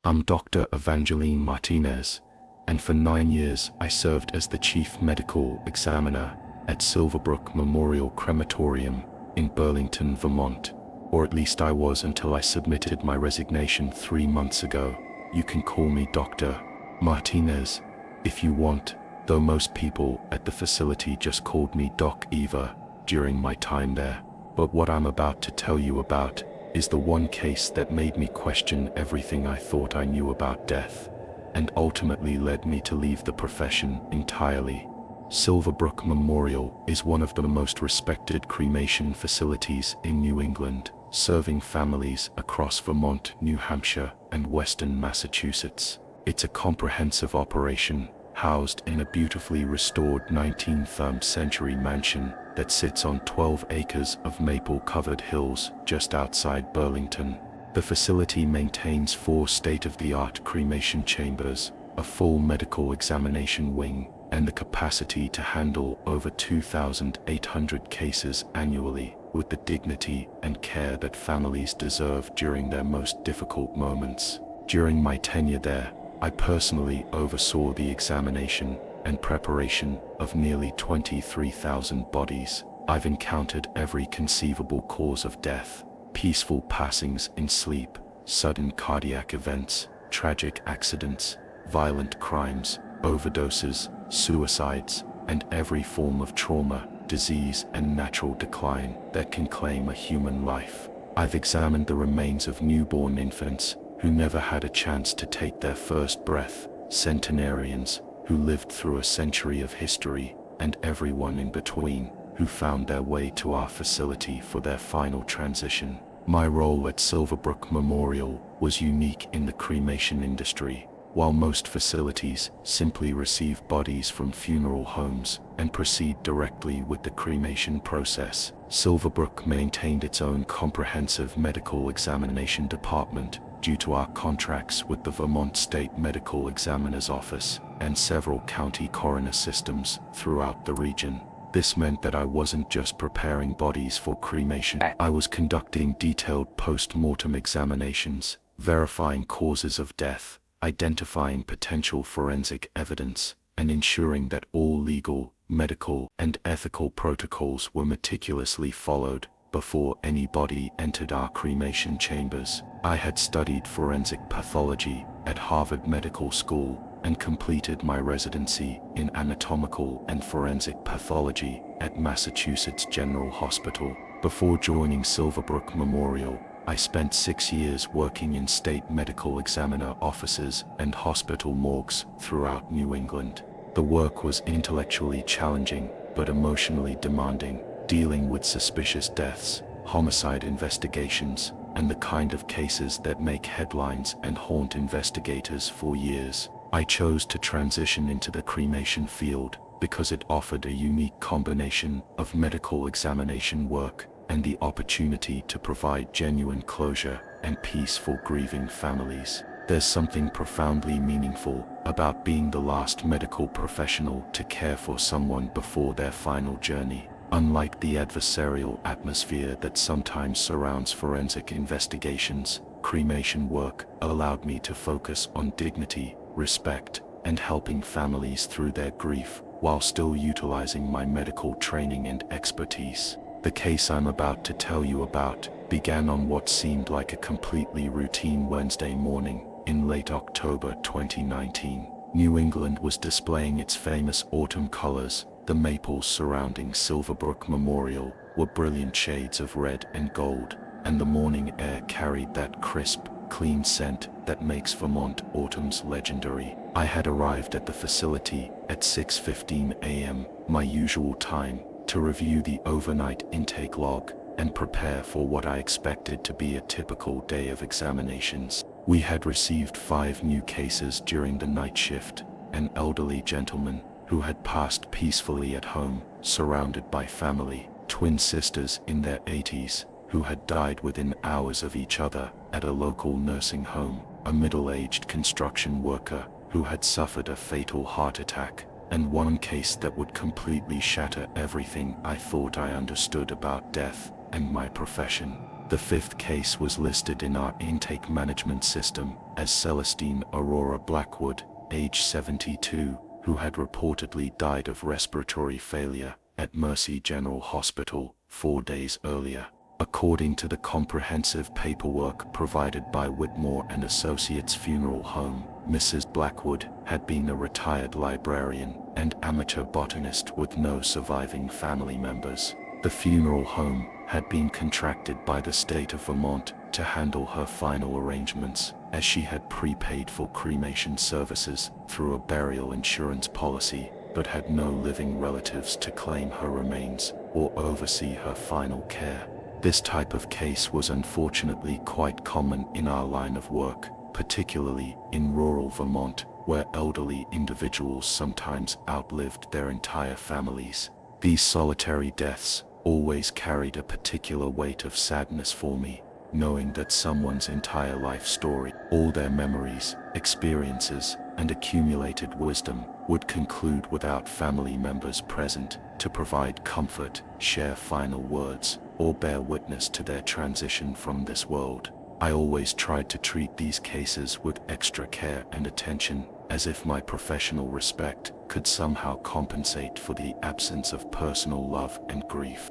I'm Dr. Evangeline Martinez, and for 9 years I served as the Chief Medical Examiner at Silverbrook Memorial Crematorium in Burlington, Vermont. Or at least I was until I submitted my resignation 3 months ago. You can call me Dr. Martinez if you want, though most people at the facility just called me Doc Eva during my time there. But what I'm about to tell you about is the one case that made me question everything I thought I knew about death, and ultimately led me to leave the profession entirely. Silverbrook Memorial is one of the most respected cremation facilities in New England, serving families across Vermont, New Hampshire, and western Massachusetts. It's a comprehensive operation, housed in a beautifully restored 19th century mansion that sits on 12 acres of maple-covered hills just outside Burlington. The facility maintains 4 state-of-the-art cremation chambers, a full medical examination wing, and the capacity to handle over 2,800 cases annually, with the dignity and care that families deserve during their most difficult moments. During my tenure there, I personally oversaw the examination and preparation of nearly 23,000 bodies. I've encountered every conceivable cause of death: peaceful passings in sleep, sudden cardiac events, tragic accidents, violent crimes, overdoses, suicides, and every form of trauma, disease, and natural decline that can claim a human life. I've examined the remains of newborn infants who never had a chance to take their first breath, centenarians who lived through a century of history, and everyone in between who found their way to our facility for their final transition. My role at Silverbrook Memorial was unique in the cremation industry. While most facilities simply receive bodies from funeral homes and proceed directly with the cremation process, Silverbrook maintained its own comprehensive medical examination department due to our contracts with the Vermont State Medical Examiner's Office and several county coroner systems throughout the region. This meant that I wasn't just preparing bodies for cremation. I was conducting detailed post-mortem examinations, verifying causes of death, identifying potential forensic evidence, and ensuring that all legal, medical, and ethical protocols were meticulously followed before any body entered our cremation chambers. I had studied forensic pathology at Harvard Medical School and completed my residency in anatomical and forensic pathology at Massachusetts General Hospital. Before joining Silverbrook Memorial, I spent 6 years working in state medical examiner offices and hospital morgues throughout New England. The work was intellectually challenging but emotionally demanding, dealing with suspicious deaths, homicide investigations, and the kind of cases that make headlines and haunt investigators for years. I chose to transition into the cremation field because it offered a unique combination of medical examination work and the opportunity to provide genuine closure and peace for grieving families. There's something profoundly meaningful about being the last medical professional to care for someone before their final journey. Unlike the adversarial atmosphere that sometimes surrounds forensic investigations, cremation work allowed me to focus on dignity, respect, and helping families through their grief while still utilizing my medical training and expertise. The case I'm about to tell you about began on what seemed like a completely routine Wednesday morning in late October 2019. New England was displaying its famous autumn colors. The maples surrounding Silverbrook Memorial were brilliant shades of red and gold, and the morning air carried that crisp, clean scent that makes Vermont autumns legendary. I had arrived at the facility at 6:15 a.m., my usual time, to review the overnight intake log and prepare for what I expected to be a typical day of examinations. We had received 5 new cases during the night shift: an elderly gentleman who had passed peacefully at home, surrounded by family, twin sisters in their 80s, who had died within hours of each other at a local nursing home, a middle-aged construction worker who had suffered a fatal heart attack, and one case that would completely shatter everything I thought I understood about death and my profession. The fifth case was listed in our intake management system as Celestine Aurora Blackwood, age 72, who had reportedly died of respiratory failure at Mercy General Hospital 4 days earlier. According to the comprehensive paperwork provided by Whitmore and Associates Funeral Home, Mrs. Blackwood had been a retired librarian and amateur botanist with no surviving family members. The funeral home had been contracted by the state of Vermont to handle her final arrangements, as she had prepaid for cremation services through a burial insurance policy, but had no living relatives to claim her remains or oversee her final care. This type of case was unfortunately quite common in our line of work, particularly in rural Vermont, where elderly individuals sometimes outlived their entire families. These solitary deaths always carried a particular weight of sadness for me, knowing that someone's entire life story, all their memories, experiences, and accumulated wisdom would conclude without family members present to provide comfort, share final words, or bear witness to their transition from this world. I always tried to treat these cases with extra care and attention, as if my professional respect could somehow compensate for the absence of personal love and grief.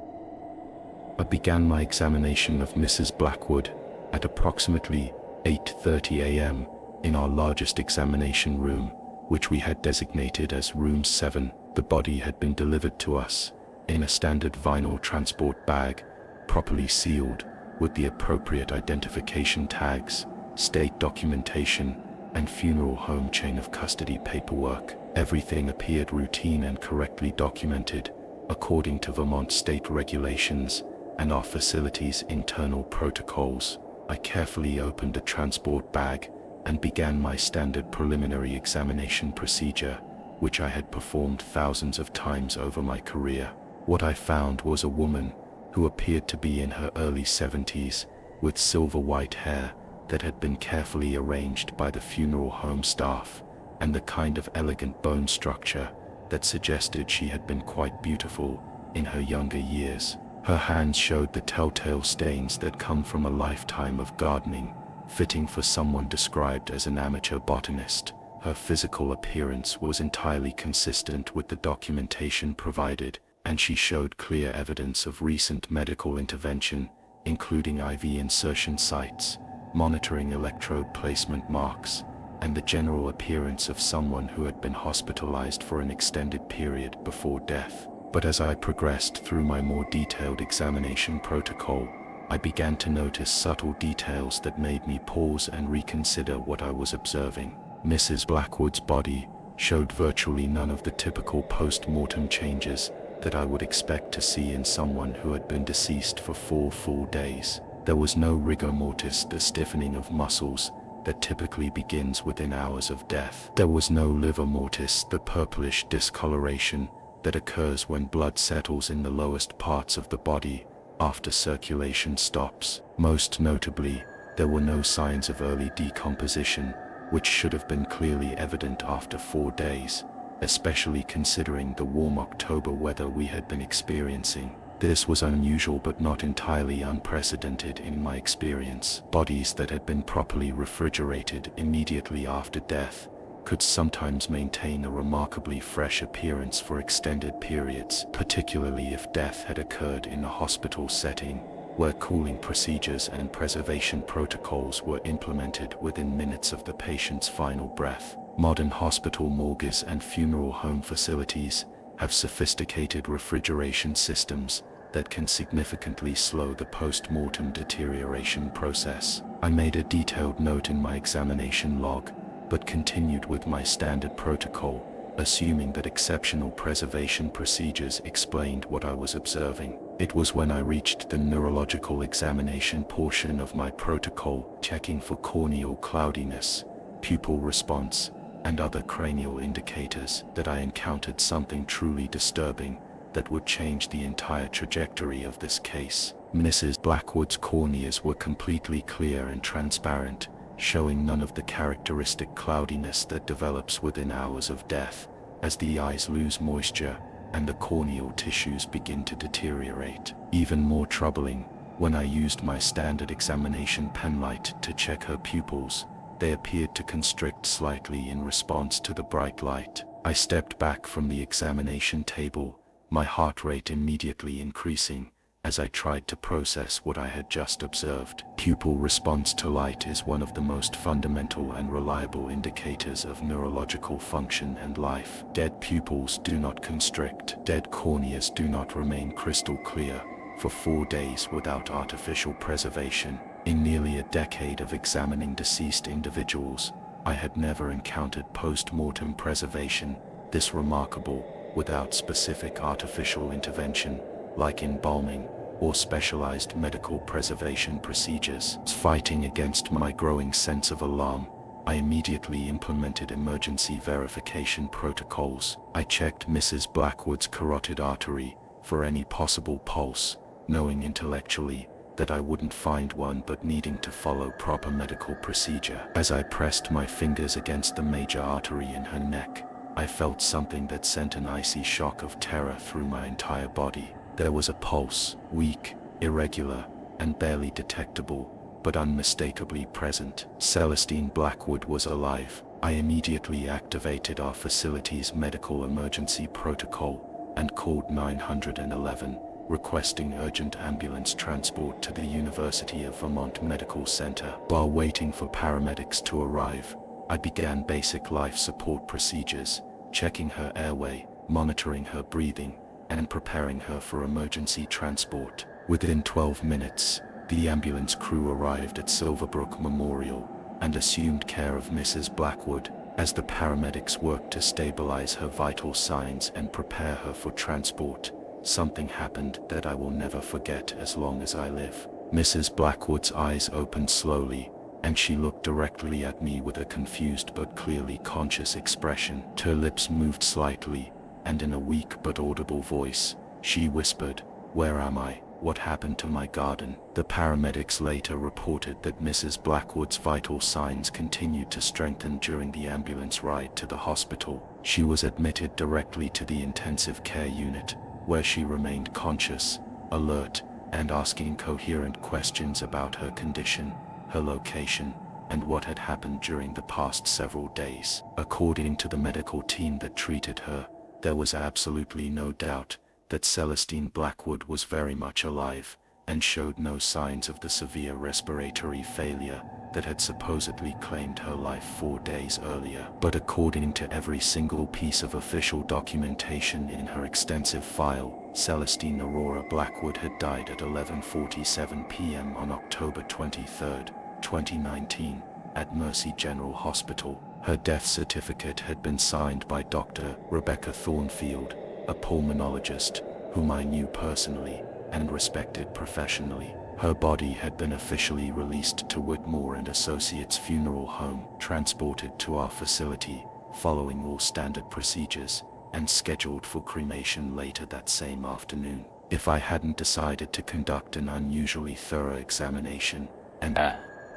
I began my examination of Mrs. Blackwood at approximately 8:30 a.m. in our largest examination room, which we had designated as Room 7. The body had been delivered to us in a standard vinyl transport bag, properly sealed, with the appropriate identification tags, state documentation, and funeral home chain of custody paperwork. Everything appeared routine and correctly documented, according to Vermont state regulations and our facility's internal protocols. I carefully opened the transport bag and began my standard preliminary examination procedure, which I had performed thousands of times over my career. What I found was a woman who appeared to be in her early 70s, with silver white hair that had been carefully arranged by the funeral home staff, and the kind of elegant bone structure that suggested she had been quite beautiful in her younger years. Her hands showed the telltale stains that come from a lifetime of gardening, fitting for someone described as an amateur botanist. Her physical appearance was entirely consistent with the documentation provided, and she showed clear evidence of recent medical intervention, including IV insertion sites, monitoring electrode placement marks, and the general appearance of someone who had been hospitalized for an extended period before death. But as I progressed through my more detailed examination protocol, I began to notice subtle details that made me pause and reconsider what I was observing. Mrs. Blackwood's body showed virtually none of the typical post-mortem changes that I would expect to see in someone who had been deceased for 4 full days. There was no rigor mortis, the stiffening of muscles that typically begins within hours of death. There was no livor mortis, the purplish discoloration that occurs when blood settles in the lowest parts of the body after circulation stops. Most notably, there were no signs of early decomposition, which should have been clearly evident after 4 days, especially considering the warm October weather we had been experiencing. This was unusual but not entirely unprecedented in my experience. Bodies that had been properly refrigerated immediately after death could sometimes maintain a remarkably fresh appearance for extended periods, particularly if death had occurred in a hospital setting, where cooling procedures and preservation protocols were implemented within minutes of the patient's final breath. Modern hospital morgues and funeral home facilities have sophisticated refrigeration systems that can significantly slow the post-mortem deterioration process. I made a detailed note in my examination log, but continued with my standard protocol, assuming that exceptional preservation procedures explained what I was observing. It was when I reached the neurological examination portion of my protocol, checking for corneal cloudiness, pupil response, and other cranial indicators, that I encountered something truly disturbing that would change the entire trajectory of this case. Mrs. Blackwood's corneas were completely clear and transparent, showing none of the characteristic cloudiness that develops within hours of death, as the eyes lose moisture and the corneal tissues begin to deteriorate. Even more troubling, When I used my standard examination penlight to check her pupils, they appeared to constrict slightly in response to the bright light. I stepped back from the examination table, my heart rate immediately increasing, as I tried to process what I had just observed. Pupil response to light is one of the most fundamental and reliable indicators of neurological function and life. Dead pupils do not constrict. Dead corneas do not remain crystal clear for 4 days without artificial preservation. In nearly a decade of examining deceased individuals, I had never encountered post-mortem preservation this remarkable without specific artificial intervention, like embalming or specialized medical preservation procedures. Fighting against my growing sense of alarm, I immediately implemented emergency verification protocols. I checked Mrs. Blackwood's carotid artery for any possible pulse, knowing intellectually that I wouldn't find one but needing to follow proper medical procedure. As I pressed my fingers against the major artery in her neck, I felt something that sent an icy shock of terror through my entire body. There was a pulse, weak, irregular, and barely detectable, but unmistakably present. Celestine Blackwood was alive. I immediately activated our facility's medical emergency protocol and called 911, requesting urgent ambulance transport to the University of Vermont Medical Center. While waiting for paramedics to arrive, I began basic life support procedures, checking her airway, monitoring her breathing, and preparing her for emergency transport. Within 12 minutes, the ambulance crew arrived at Silverbrook Memorial and assumed care of Mrs. Blackwood. As the paramedics worked to stabilize her vital signs and prepare her for transport, something happened that I will never forget as long as I live. Mrs. Blackwood's eyes opened slowly, and she looked directly at me with a confused but clearly conscious expression. Her lips moved slightly, and in a weak but audible voice, she whispered, "Where am I? What happened to my garden?" The paramedics later reported that Mrs. Blackwood's vital signs continued to strengthen during the ambulance ride to the hospital. She was admitted directly to the intensive care unit, where she remained conscious, alert, and asking coherent questions about her condition, her location, and what had happened during the past several days. According to the medical team that treated her, there was absolutely no doubt that Celestine Blackwood was very much alive and showed no signs of the severe respiratory failure that had supposedly claimed her life 4 days earlier. But according to every single piece of official documentation in her extensive file, Celestine Aurora Blackwood had died at 11:47 p.m. on October 23, 2019, at Mercy General Hospital. Her death certificate had been signed by Dr. Rebecca Thornfield, a pulmonologist whom I knew personally and respected professionally. Her body had been officially released to Whitmore and Associates Funeral Home, transported to our facility, following all standard procedures, and scheduled for cremation later that same afternoon. If I hadn't decided to conduct an unusually thorough examination and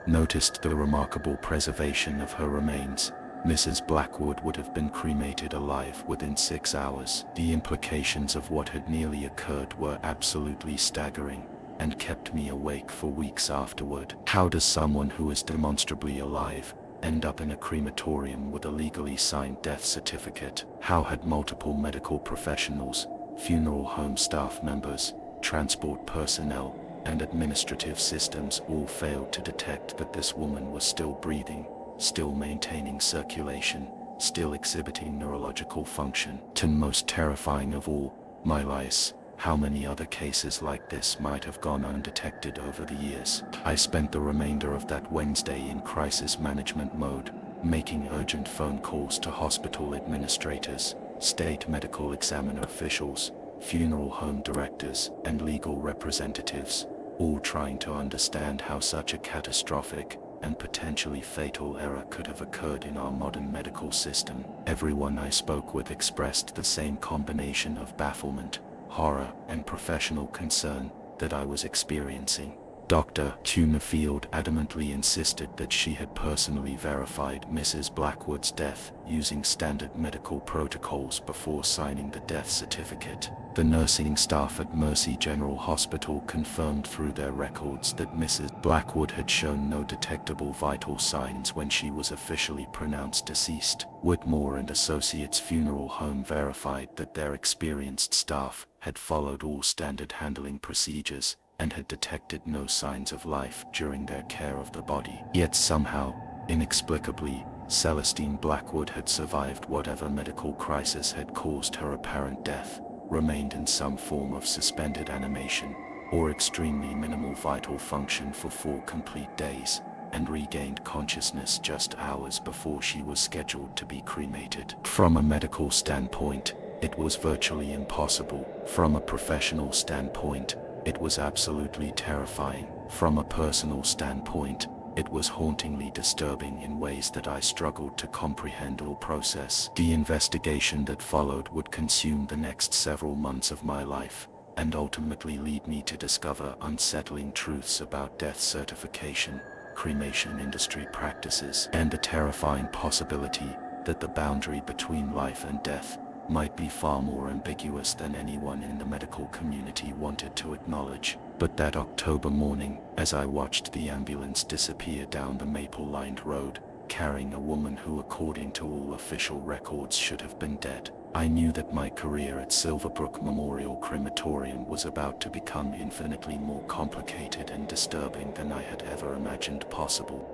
noticed the remarkable preservation of her remains, Mrs. Blackwood would have been cremated alive within 6 hours. The implications of what had nearly occurred were absolutely staggering and kept me awake for weeks afterward. How does someone who is demonstrably alive end up in a crematorium with a legally signed death certificate? How had multiple medical professionals, funeral home staff members, transport personnel, and administrative systems all failed to detect that this woman was still breathing, still maintaining circulation, still exhibiting neurological function? And most terrifying of all, my lies, how many other cases like this might have gone undetected over the years? I spent the remainder of that Wednesday in crisis management mode, making urgent phone calls to hospital administrators, state medical examiner officials, funeral home directors, and legal representatives, all trying to understand how such a catastrophic and potentially fatal error could have occurred in our modern medical system. Everyone I spoke with expressed the same combination of bafflement, horror, and professional concern that I was experiencing. Dr. Tunerfield adamantly insisted that she had personally verified Mrs. Blackwood's death using standard medical protocols before signing the death certificate. The nursing staff at Mercy General Hospital confirmed through their records that Mrs. Blackwood had shown no detectable vital signs when she was officially pronounced deceased. Whitmore and Associates Funeral Home verified that their experienced staff had followed all standard handling procedures and had detected no signs of life during their care of the body. Yet somehow, inexplicably, Celestine Blackwood had survived whatever medical crisis had caused her apparent death, remained in some form of suspended animation, or extremely minimal vital function for 4 complete days, and regained consciousness just hours before she was scheduled to be cremated. From a medical standpoint, it was virtually impossible. From a professional standpoint, it was absolutely terrifying. From a personal standpoint, it was hauntingly disturbing in ways that I struggled to comprehend or process. The investigation that followed would consume the next several months of my life, and ultimately lead me to discover unsettling truths about death certification, cremation industry practices, and the terrifying possibility that the boundary between life and death might be far more ambiguous than anyone in the medical community wanted to acknowledge. But that October morning, as I watched the ambulance disappear down the maple-lined road, carrying a woman who, according to all official records, should have been dead, I knew that my career at Silverbrook Memorial Crematorium was about to become infinitely more complicated and disturbing than I had ever imagined possible.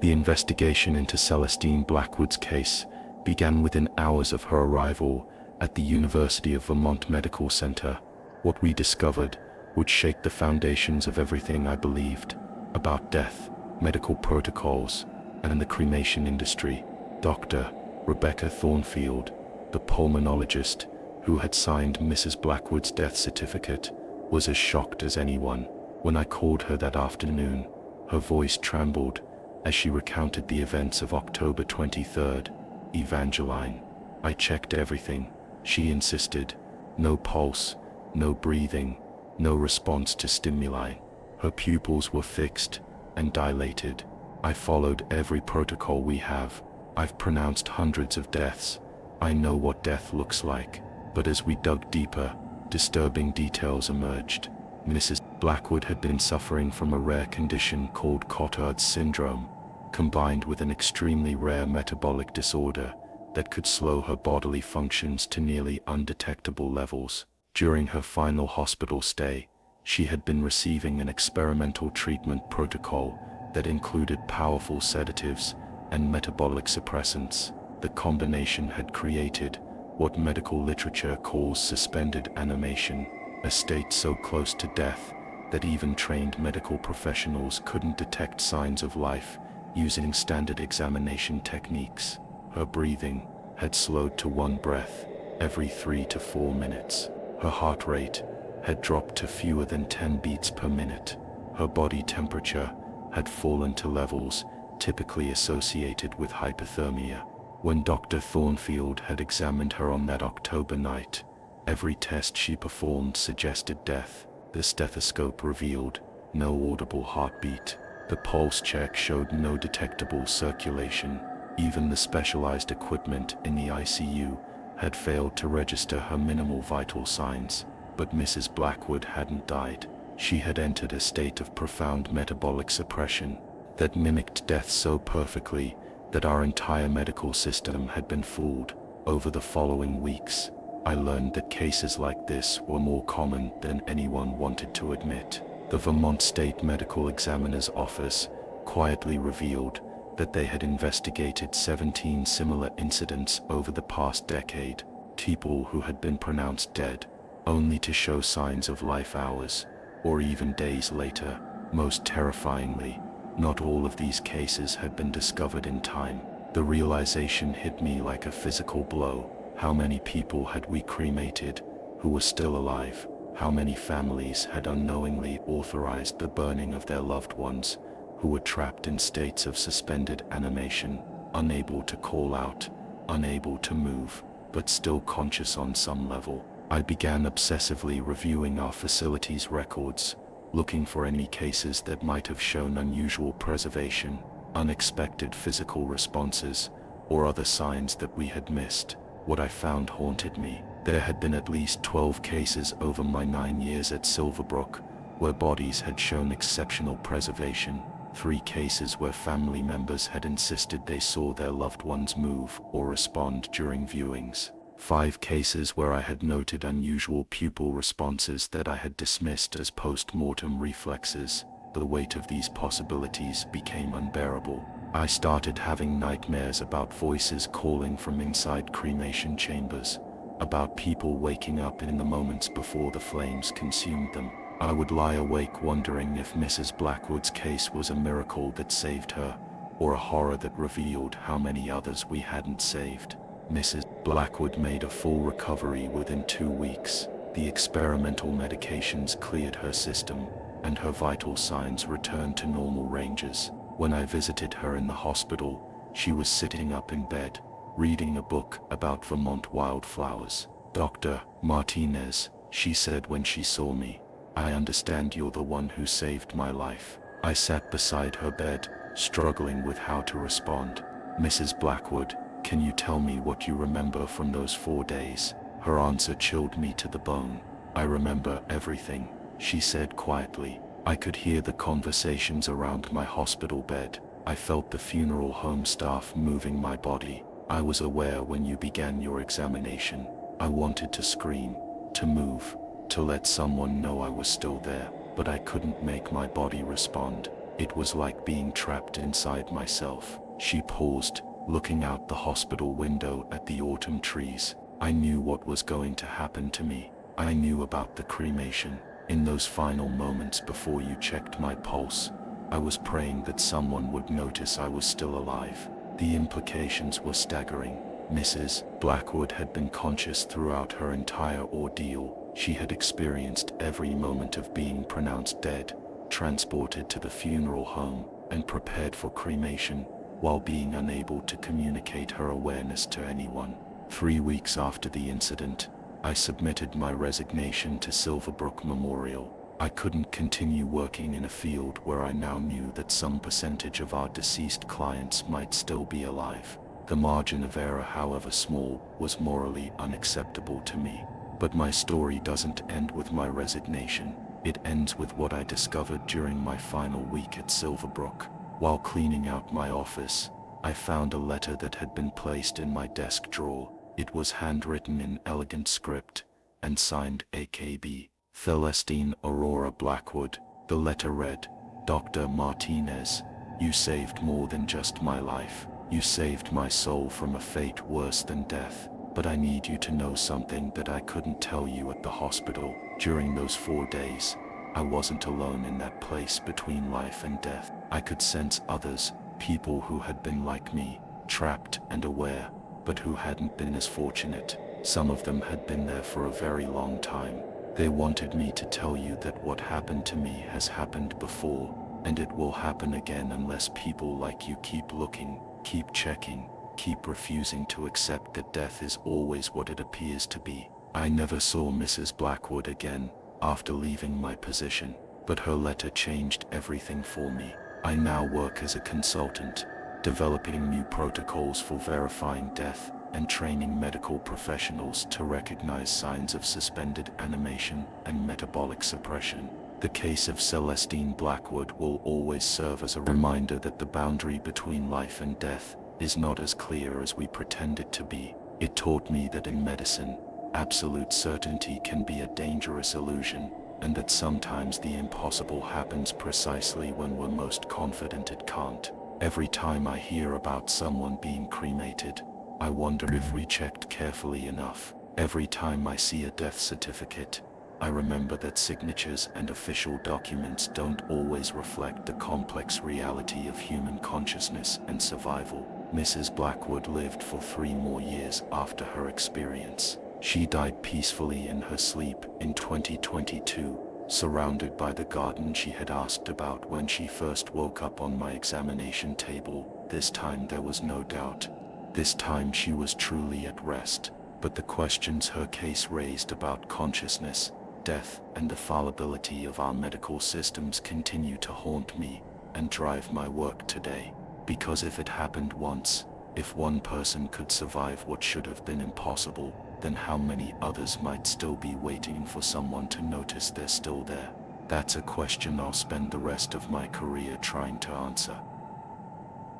The investigation into Celestine Blackwood's case began within hours of her arrival at the University of Vermont Medical Center. What we discovered would shake the foundations of everything I believed about death, medical protocols, and the cremation industry. Dr. Rebecca Thornfield, the pulmonologist who had signed Mrs. Blackwood's death certificate, was as shocked as anyone. When I called her that afternoon, her voice trembled as she recounted the events of October 23rd. "Evangeline, I checked everything," she insisted. "No pulse, no breathing, no response to stimuli. Her pupils were fixed and dilated. I followed every protocol we have. I've pronounced hundreds of deaths. I know what death looks like." But as we dug deeper, disturbing details emerged. Mrs. Blackwood had been suffering from a rare condition called Cotard's syndrome, combined with an extremely rare metabolic disorder that could slow her bodily functions to nearly undetectable levels. During her final hospital stay, she had been receiving an experimental treatment protocol that included powerful sedatives and metabolic suppressants. The combination had created what medical literature calls suspended animation, a state so close to death that even trained medical professionals couldn't detect signs of life using standard examination techniques. Her breathing had slowed to 1 breath every 3 to 4 minutes. Her heart rate had dropped to fewer than 10 beats per minute. Her body temperature had fallen to levels typically associated with hypothermia. When Dr. Thornfield had examined her on that October night, every test she performed suggested death. The stethoscope revealed no audible heartbeat. The pulse check showed no detectable circulation. Even the specialized equipment in the ICU had failed to register her minimal vital signs. But Mrs. Blackwood hadn't died. She had entered a state of profound metabolic suppression that mimicked death so perfectly that our entire medical system had been fooled. Over the following weeks, I learned that cases like this were more common than anyone wanted to admit. The Vermont State Medical Examiner's Office quietly revealed that they had investigated 17 similar incidents over the past decade, people who had been pronounced dead, only to show signs of life hours, or even days later. Most terrifyingly, not all of these cases had been discovered in time. The realization hit me like a physical blow. How many people had we cremated who were still alive? How many families had unknowingly authorized the burning of their loved ones who were trapped in states of suspended animation, unable to call out, unable to move, but still conscious on some level? I began obsessively reviewing our facility's records, looking for any cases that might have shown unusual preservation, unexpected physical responses, or other signs that we had missed. What I found haunted me. There had been at least 12 cases over my 9 years at Silverbrook, where bodies had shown exceptional preservation. 3 cases where family members had insisted they saw their loved ones move or respond during viewings. 5 cases where I had noted unusual pupil responses that I had dismissed as post-mortem reflexes. The weight of these possibilities became unbearable. I started having nightmares about voices calling from inside cremation chambers, about people waking up in the moments before the flames consumed them. I would lie awake wondering if Mrs. Blackwood's case was a miracle that saved her, or a horror that revealed how many others we hadn't saved. Mrs. Blackwood made a full recovery within 2 weeks. The experimental medications cleared her system, and her vital signs returned to normal ranges. When I visited her in the hospital, she was sitting up in bed, reading a book about Vermont wildflowers. "Dr. Martinez," she said when she saw me, "I understand you're the one who saved my life." I sat beside her bed, struggling with how to respond. "Mrs. Blackwood, can you tell me what you remember from those 4 days?" Her answer chilled me to the bone. "I remember everything," she said quietly. I could hear the conversations around my hospital bed. I felt the funeral home staff moving my body. I was aware when you began your examination. I wanted to scream, to move, to let someone know I was still there, but I couldn't make my body respond. It was like being trapped inside myself. She paused, looking out the hospital window at the autumn trees. I knew what was going to happen to me. I knew about the cremation. In those final moments before you checked my pulse, I was praying that someone would notice I was still alive. The implications were staggering. Mrs. Blackwood had been conscious throughout her entire ordeal. She had experienced every moment of being pronounced dead, transported to the funeral home, and prepared for cremation, while being unable to communicate her awareness to anyone. 3 weeks after the incident, I submitted my resignation to Silverbrook Memorial. I couldn't continue working in a field where I now knew that some percentage of our deceased clients might still be alive. The margin of error, however small, was morally unacceptable to me. But my story doesn't end with my resignation. It ends with what I discovered during my final week at Silverbrook. While cleaning out my office, I found a letter that had been placed in my desk drawer. It was handwritten in elegant script and signed AKB, Celestine Aurora Blackwood. The letter read, "Dr. Martinez, you saved more than just my life. You saved my soul from a fate worse than death. But I need you to know something that I couldn't tell you at the hospital. During those 4 days, I wasn't alone in that place between life and death. I could sense others, people who had been like me, trapped and aware, but who hadn't been as fortunate. Some of them had been there for a very long time. They wanted me to tell you that what happened to me has happened before, and it will happen again unless people like you keep looking, keep checking, keep refusing to accept that death is always what it appears to be." I never saw Mrs. Blackwood again after leaving my position, but her letter changed everything for me. I now work as a consultant, developing new protocols for verifying death and training medical professionals to recognize signs of suspended animation and metabolic suppression. The case of Celestine Blackwood will always serve as a reminder that the boundary between life and death is not as clear as we pretend it to be. It taught me that in medicine, absolute certainty can be a dangerous illusion, and that sometimes the impossible happens precisely when we're most confident it can't. Every time I hear about someone being cremated, I wonder if we checked carefully enough. Every time I see a death certificate, I remember that signatures and official documents don't always reflect the complex reality of human consciousness and survival. Mrs. Blackwood lived for 3 more years after her experience. She died peacefully in her sleep in 2022, surrounded by the garden she had asked about when she first woke up on my examination table. This time there was no doubt. This time she was truly at rest. But the questions her case raised about consciousness, Death and the fallibility of our medical systems continue to haunt me and drive my work today. Because if it happened once, if one person could survive what should have been impossible, then how many others might still be waiting for someone to notice they're still there? That's a question I'll spend the rest of my career trying to answer.